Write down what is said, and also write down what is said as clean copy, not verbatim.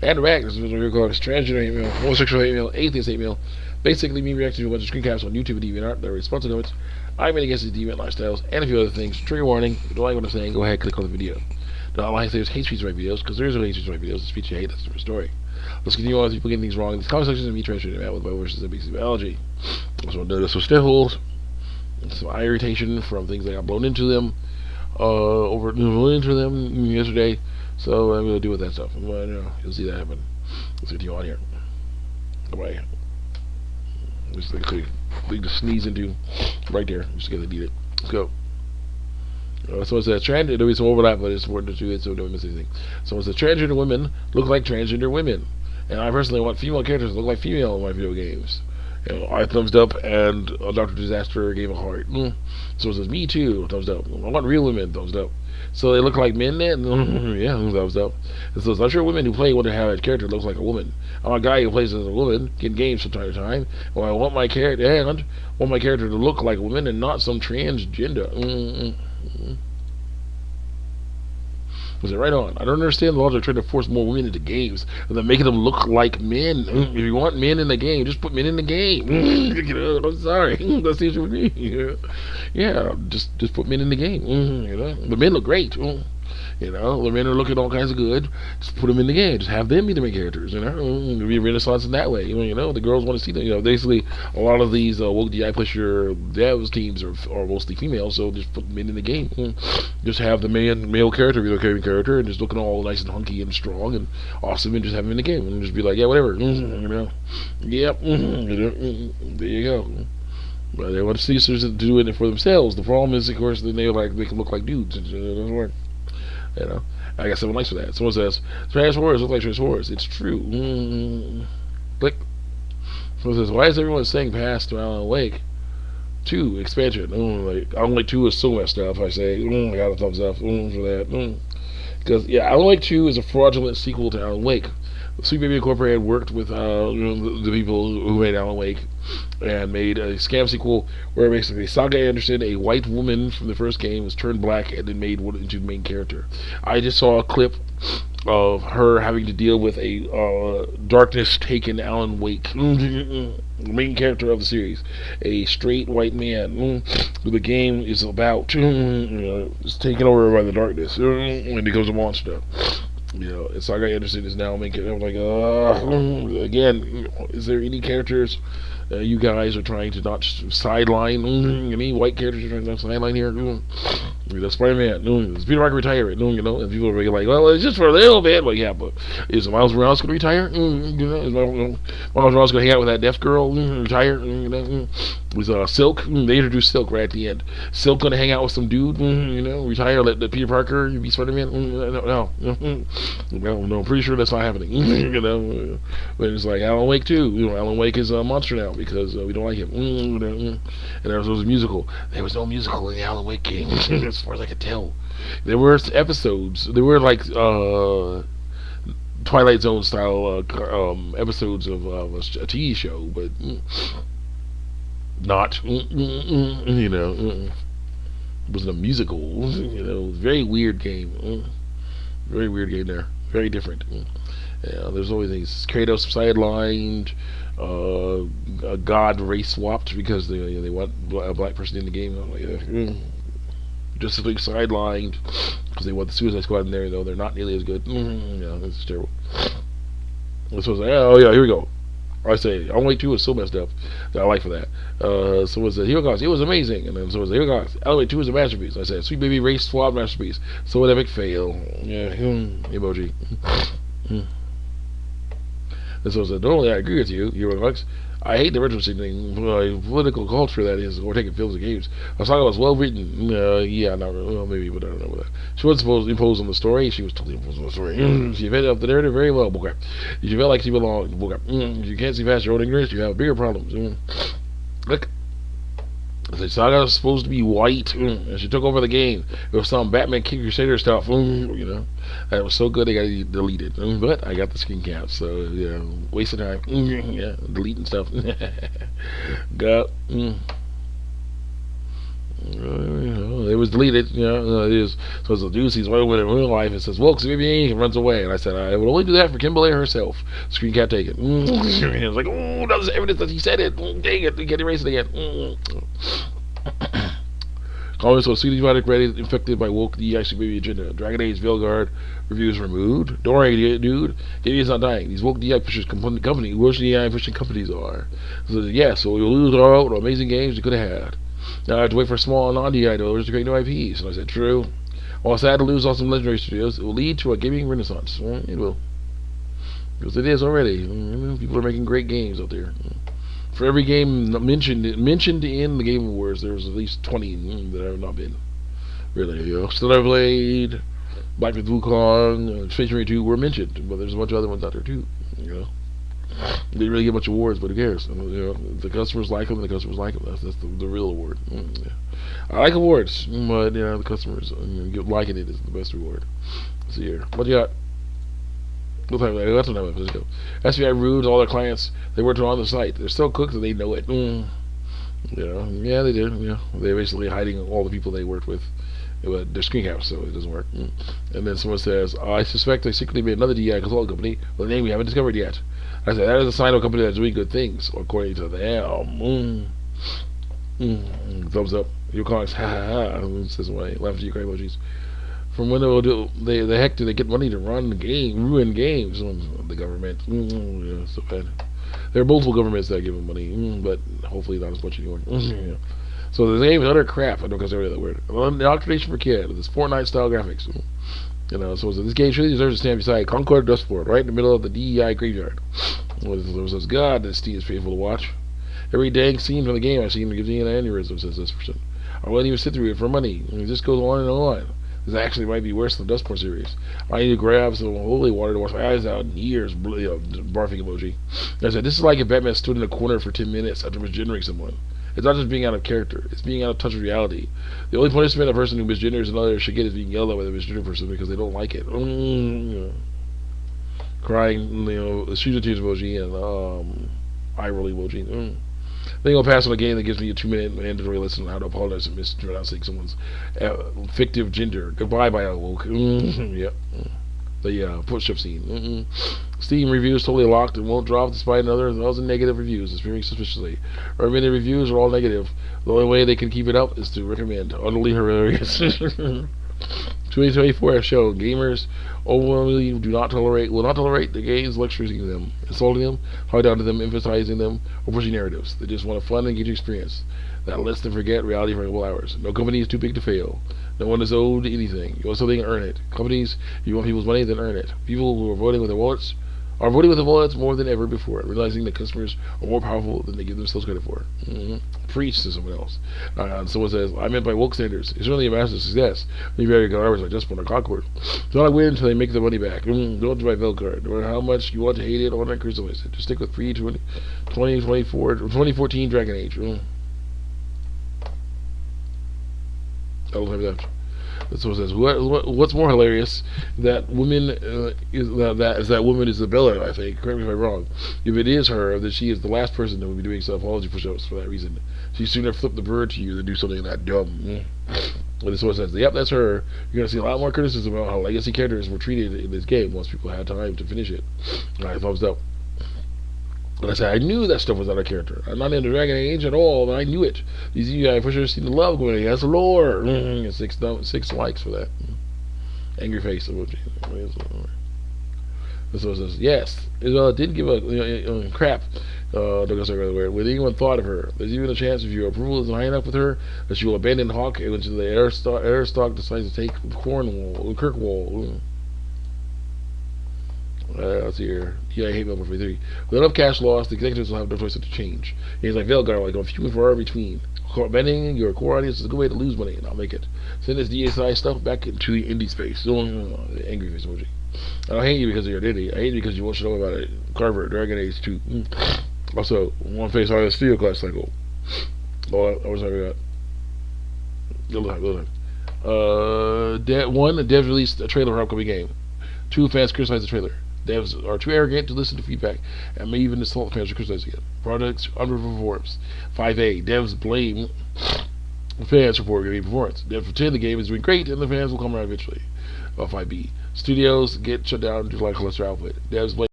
and react. This is what we're calling transgender hate mail, homosexual hate mail, atheist hate mail. Basically, me reacting to a bunch of screen caps on YouTube and DeviantArt that are responsive comments. I'm in against these deviant lifestyles and a few other things. Trigger warning. If you don't like what I'm saying, go ahead, click on the video. Don't like there's hate speech right videos, because there is no hate speech right videos. The speech you hate, that's a different story. Let's continue on with people getting things wrong. These comment sections of me transgender man with my versus NBC biology. So notice some sniffles, some eye irritation from things that got blown into them, yesterday. So I'm gonna deal with that stuff. You'll see that happen. Let's continue on here. Bye. Just like a thing to sneeze into right there. Just get to need it. Let's go. So it says transgender. There'll be some overlap, but it's important to do it so we don't miss anything. So it says transgender women look like transgender women, and I personally want female characters to look like female in my video games. I thumbs up, and Dr. Disaster gave a heart. So it says me too, thumbs up. I want real women, thumbs up. So they look like men then? Yeah, thumbs up. It says I'm sure women who play want to have a character that looks like a woman. I'm a guy who plays as a woman, get games from time to time. Well, I want my character to look like a woman and not some transgender. Was it right on? I don't understand the logic of trying to force more women into games and then making them look like men. If you want men in the game, just put men in the game. I'm sorry. That's the issue with me. Yeah, just put men in the game. The men look great. The men are looking all kinds of good. Just put them in the game. Just have them be the main characters. There'll be a renaissance in that way. The girls want to see them. Basically, a lot of these woke DI pusher devs teams are mostly female, so just put men in the game. Just have the male character be the carrying character, and just looking all nice and hunky and strong and awesome, and just have him in the game, and just be like, yeah, whatever. Yep. There you go. But they want sisters to do it for themselves. The problem is, of course, then they can look like dudes. It doesn't work. I got 7 likes for that. Someone says Transformers look like Transformers. It's true. Click. Someone says, why is everyone saying pass to Alan Wake 2 expansion? Alan Wake 2 is so messed up. I say, I got a thumbs up for that. Because Alan Wake 2 is a fraudulent sequel to Alan Wake. Sweet Baby Incorporated worked with the people who made Alan Wake and made a scam sequel where basically Saga Anderson, a white woman from the first game, was turned black and then made into the main character. I just saw a clip of her having to deal with a darkness-taken Alan Wake, the main character of the series, a straight white man who the game is about, is taken over by the darkness and becomes a monster. And Saga Anderson is now making. I'm like, again, is there any characters you guys are trying to not sideline? Any white characters are trying to not sideline here? That's Spider-Man. Is Peter Parker retiring? And people are really like, well, it's just for a little bit. Well, yeah, but is Miles Morales going to retire? Is Miles Morales going to hang out with that deaf girl? Retire? Was Silk? They introduced Silk right at the end. Silk going to hang out with some dude? Retire? Let Peter Parker be Spider-Man? No. No, I'm pretty sure that's not happening. But it's like Alan Wake 2. Alan Wake is a monster now because we don't like him. And there was a musical. There was no musical in the Alan Wake game, as far as I could tell. There were episodes. There were like Twilight Zone style episodes of a TV show, but not. It wasn't a musical. Very weird game. Very weird game there. Very different. There's always things. Kratos sidelined. God race swapped because they want a black person in the game. I'm like, just like sidelined because they want the Suicide Squad in there, though they're not nearly as good. It's terrible. So like, oh yeah, here we go. I say, Alan Wake 2 was so messed up that I like for that. Someone said, Hero Gods, it was amazing. And then someone said, Hero Gods, Alan Wake 2 is a masterpiece. I said, Sweet Baby Race Swap masterpiece. So an epic fail. Yeah, emoji. And someone said, normally I agree with you, Hero Gods. I hate the retrofitting thing, political culture that is, or taking films and games. I was talking about it was well written. Yeah, not really. Well, maybe, but I don't know about that. She wasn't supposed to impose on the story. She was totally imposed on the story. She fed up the narrative very well. Okay. You felt like she belonged. Okay. If you can't see past your own ignorance, you have bigger problems. Look. The Saga was supposed to be white, and she took over the game. It was some Batman King Crusader stuff, That was so good they got deleted. But I got the screen cap, so waste of time. Deleting stuff. Got. There it was deleted. It is. So it's a dude sees one in real life and says, "Wilkes, maybe," and runs away. And I said, "I would only do that for Kimberly herself." Screen can't take it. I was like, "Oh, that was evidence that he said it. Dang it, we can't erase it again." Comments on CD Projekt Red infected by woke DEIC baby agenda. Dragon Age Veilguard reviews removed. Don't worry, dude. Gaming is not dying. These woke DEI pushers company, worse DEI pushing companies are. So so we'll lose all amazing games we could have had. Now I have to wait for small non-DEI developers to create new IPs. And I said, true. While sad to lose all some legendary studios, it will lead to a gaming renaissance. It will. Because it is already. People are making great games out there. For every game mentioned in the Game Awards, there's at least 20 that have not been. Really, Stellar Blade, Black Myth Wukong, Space Marine 2 were mentioned, but there's a bunch of other ones out there too. They didn't really get much awards, but who cares? The customers like them, and the customers like them. That's the real award. I like awards, but the customers liking it is the best reward. Let's see here. What you got? Let's go. SBI rudes all their clients. They weren't on the site. They're still cooks and they know it. Yeah, they do. They're basically hiding all the people they worked with. They're screen caps, so it doesn't work. And then someone says, I suspect they secretly made another DI consulting company with a name we haven't discovered yet. I said, that is a sign of a company that's doing good things, according to them. Thumbs up. Your comments, ha ha ha. Says why. Laughing at your emojis. From when the heck do they get money to ruin games? The government. So bad. There are multiple governments that give them money, but hopefully not as much anymore. So the game is utter crap. I don't consider that word. Indoctrination for kids. This Fortnite style graphics. So this game truly deserves to stand beside Concord Dustboard, right in the middle of the DEI graveyard. Says, God, this scene is painful to watch. Every dang scene from the game I've seen gives me an aneurysm, says this person. I wouldn't even sit through it for money. It just goes on and on. This actually might be worse than the Dustboard series. I need to grab some holy water to wash my eyes out in years. Barfing emoji. I said, this is like if Batman stood in a corner for 10 minutes after misgendering someone. It's not just being out of character. It's being out of touch with reality. The only punishment a person who misgenders another should get is being yelled at by the misgendered person because they don't like it. Crying, the shoes and tears emoji and eye rolling emoji. Then I'll pass on a game that gives me a 2-minute mandatory lesson on how to apologize for mispronouncing someone's fictive gender. Goodbye, BioWoke. Yep. The push-up scene. Steam reviews totally locked and won't drop despite another 1,000 negative reviews. It's very suspiciously. Recommended reviews are all negative. The only way they can keep it up is to recommend. Utterly hilarious. 2024 has shown gamers overwhelmingly will not tolerate the games lecturing them, insulting them, talking down to them, emphasizing them, or pushing narratives. They just want a fun and engaging experience that lets them forget reality for a couple hours. No company is too big to fail. No one is owed anything. You want something, earn it. Companies, you want people's money, then earn it. People who are voting with their wallets are voting with their wallets more than ever before, realizing that customers are more powerful than they give themselves credit for. Preach to someone else. Someone says, I meant by woke standards. It's really a massive success. Maybe very garbage like just on Concord. Do not win until they make the money back. Don't buy Veilguard. No matter how much you want to hate it or not criticize it. Just stick with 2014 Dragon Age. I don't have that. So it says, what's more hilarious that woman that woman is Isabella, I think. Correct me if I'm wrong. If it is her, then she is the last person that would be doing self-apology push-ups for that reason. She sooner flip the bird to you than do something that dumb. And this one says, yep, that's her. You're going to see a lot more criticism about how legacy characters were treated in this game once people had time to finish it. Alright, thumbs up. And I said, I knew that stuff was out of character. I'm not into Dragon Age at all, but I knew it. These UI pushers seem to love going, he has lore. 6 likes for that. Angry face emoji. So it says, yes, Isabella did give a crap. When anyone thought of her, there's even a chance if your approval isn't high enough with her that she will abandon Hawk and when the Airstock decides to take Kirkwall. Let's see here. Yeah, I hate Melbourne 43. With enough cash lost, the executives will have no choice but to change. And he's like, Veilguard, like, I'm few and far between. Bending your core audience is a good way to lose money, and I'll make it. Send this DSI stuff back into the indie space. Angry face emoji. I don't hate you because of your identity. I hate you because you won't know about it. Carver, Dragon Age 2. Also, one face on this video class cycle. Oh, I was talking about. Little time. The devs released a trailer for an upcoming game. 2 fans criticized the trailer. Devs are too arrogant to listen to feedback and may even insult fans for criticizing it. Products underperforms. 5A. Devs blame Fans report game performance. Devs pretend the game is doing great and the fans will come around eventually. 5B. Studios get shut down due to lack of cluster output. Devs blame